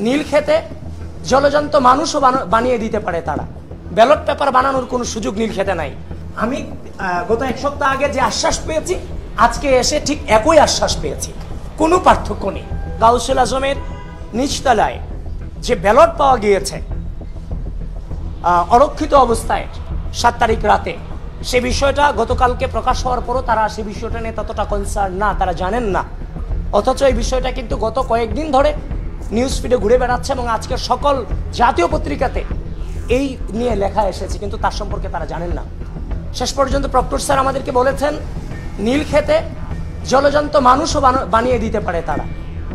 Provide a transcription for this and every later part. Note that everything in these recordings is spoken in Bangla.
নীল খেতে জলজন্ত মানুষও বানিয়ে দিতে পারে তারা। ব্যালট পেপার বানানোর কোনো সুযোগ নীল খেতে নাই। আমি গত এক সপ্তাহ আগে যে আশ্বাস পেয়েছি, আজকে এসে ঠিক একই আশ্বাস পেয়েছি, কোনো পার্থক্য নেই। গাউসুল আজমের নিচতলায় যে ব্যালট পাওয়া গিয়েছে অরক্ষিত অবস্থায় 7 তারিখ রাতে, সে বিষয়টা গতকালকে প্রকাশ হওয়ার পরও তারা সে বিষয়টা নিয়ে ততটা কনসার্ন না, তারা জানেন না। অথচ এই বিষয়টা কিন্তু গত কয়েকদিন ধরে নিউজ ফিডে ঘুরে বেড়াচ্ছে এবং আজকের সকল জাতীয় পত্রিকাতে এই নিয়ে লেখা এসেছে, কিন্তু তার সম্পর্কে তারা জানেন না। শেষ পর্যন্ত প্রক্টর স্যার আমাদেরকে বলেছেন নীল খেতে জলজন্ত মানুষও বানিয়ে দিতে পারে তারা।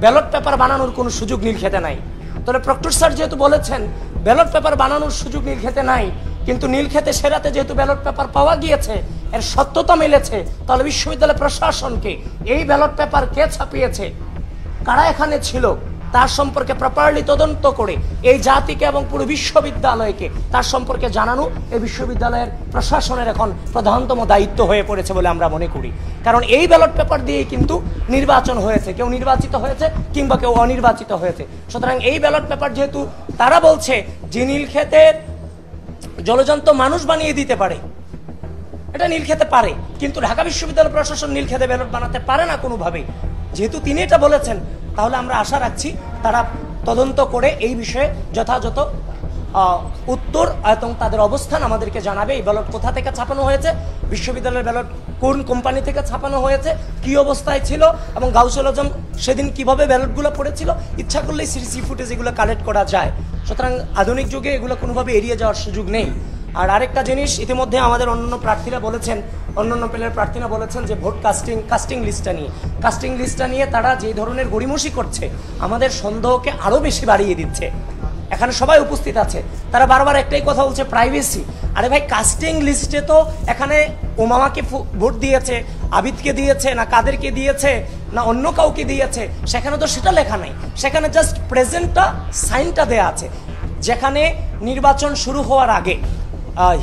ব্যালট পেপার বানানোর কোনো সুযোগ নীল খেতে নাই। তাহলে প্রক্টর স্যার যেহেতু বলেছেন ব্যালট পেপার বানানোর সুযোগ নীল খেতে নাই, কিন্তু নীল খেতে সেরাতে যেহেতু ব্যালট পেপার পাওয়া গিয়েছে, এর সত্যতা মিলেছে, তাহলে বিশ্ববিদ্যালয় প্রশাসনকে এই ব্যালট পেপার কে ছাপিয়েছে, কারা এখানে ছিল, তার সম্পর্কে প্রপারলি তদন্ত করে এই জাতিকে এবং পুরো বিশ্ববিদ্যালয়কে তার সম্পর্কে জানানো এই বিশ্ববিদ্যালয়ের প্রশাসনের এখন প্রধানতম দায়িত্ব হয়ে পড়েছে বলে আমরা মনে করি। কারণ এই ব্যালট পেপার দিয়েই কিন্তু নির্বাচন হয়েছে, কেউ নির্বাচিত হয়েছে কিংবা কেউ অনির্বাচিত হয়েছে। সুতরাং এই ব্যালট পেপার যেহেতু তারা বলছে যে নীল খেতের জলজন্ত মানুষ বানিয়ে দিতে পারে, এটা নীল খেতে পারে, কিন্তু ঢাকা বিশ্ববিদ্যালয় প্রশাসন নীল খেতে ব্যালট বানাতে পারে না কোনোভাবেই। যেহেতু তিনি এটা বলেছেন, তাহলে আমরা আশা রাখছি তারা তদন্ত করে এই বিষয়ে যথাযথ উত্তর এবং তাদের অবস্থান আমাদেরকে জানাবে। এই ব্যালট কোথা থেকে ছাপানো হয়েছে, বিশ্ববিদ্যালয়ের ব্যালট কোন কোম্পানি থেকে ছাপানো হয়েছে, কি অবস্থায় ছিল, এবং গাউসুল আজম সেদিন কিভাবে ব্যালটগুলো পড়েছিল। ইচ্ছা করলেই সিসি ফুটেজ এগুলো কালেক্ট করা যায়। সুতরাং আধুনিক যুগে এগুলো কোনোভাবে এড়িয়ে যাওয়ার সুযোগ নেই। আর আরেকটা জিনিস, ইতিমধ্যে আমাদের অন্যান্য প্রার্থীরা বলেছেন, অন্যান্য প্যানেলের প্রার্থীরা বলেছেন যে ভোট কাস্টিং লিস্টটা নিয়ে তারা যে ধরনের গড়িমসি করছে, আমাদের সন্দেহকে আরও বেশি বাড়িয়ে দিচ্ছে। এখানে সবাই উপস্থিত আছে, তারা বারবার একটাই কথা বলছে, প্রাইভেসি। আরে ভাই, কাস্টিং লিস্টে তো এখানে ওমামাকে ভোট দিয়েছে, আবিদকে দিয়েছে, না কাদেরকে দিয়েছে, না অন্য কাউকে দিয়েছে, সেখানে তো সেটা লেখা নাই। সেখানে জাস্ট প্রেজেন্টটা, সাইনটা দেয়া আছে। যেখানে নির্বাচন শুরু হওয়ার আগে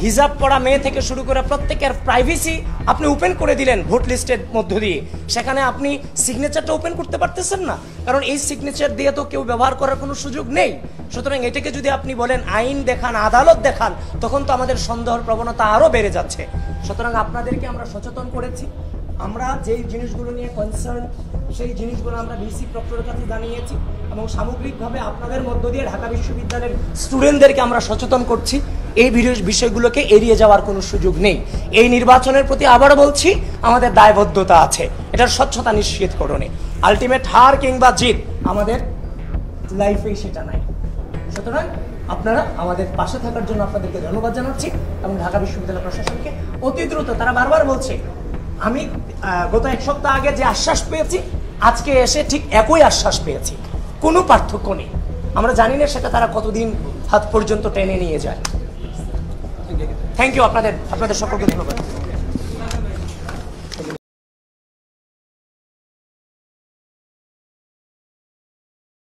হিজাব পড়া মেয়ে থেকে শুরু করে প্রত্যেকের প্রাইভেসি আপনি ওপেন করে দিলেন ভোট লিস্টের মধ্য দিয়ে, সেখানে আপনি সিগনেচারটা ওপেন করতে পারতেছেন না, কারণ এই সিগনেচার দিয়ে তো কেউ ব্যবহার করার কোনো সুযোগ নেই। সুতরাং এটাকে যদি আপনি বলেন আইন দেখান, আদালত দেখান, তখন তো আমাদের সন্দেহের প্রবণতা আরও বেড়ে যাচ্ছে। সুতরাং আপনাদেরকে আমরা সচেতন করেছি, আমরা যেই জিনিসগুলো নিয়ে কনসার্ন সেই জিনিসগুলো আমরা ভিসি প্রক্টরের কাছে জানিয়েছি, এবং সামগ্রিকভাবে আপনাদের মধ্য দিয়ে ঢাকা বিশ্ববিদ্যালয়ের স্টুডেন্টদেরকে আমরা সচেতন করছি এই বিষয়গুলোকে এড়িয়ে যাওয়ার কোনো সুযোগ নেই। এই নির্বাচনের প্রতি আবারও বলছি, আমাদের দায়বদ্ধতা আছে এটার স্বচ্ছতা নিশ্চিতকরণে। আলটিমেট হার কিংবা জিত আমাদের লাইফেই সেটা নাই। সুতরাং আপনারা আমাদের পাশে থাকার জন্য আপনাদেরকে ধন্যবাদ জানাচ্ছি, এবং ঢাকা বিশ্ববিদ্যালয় প্রশাসনকে অতি দ্রুত, তারা বারবার বলছে, আমি গত এক সপ্তাহ আগে যে আশ্বাস পেয়েছি, আজকে এসে ঠিক একই আশ্বাস পেয়েছি, কোনো পার্থক্য নেই। আমরা জানি না সেটা তারা কতদিন হাত পর্যন্ত টেনে নিয়ে যায়। থ্যাংক ইউ, আপনাদের সকলকে ধন্যবাদ।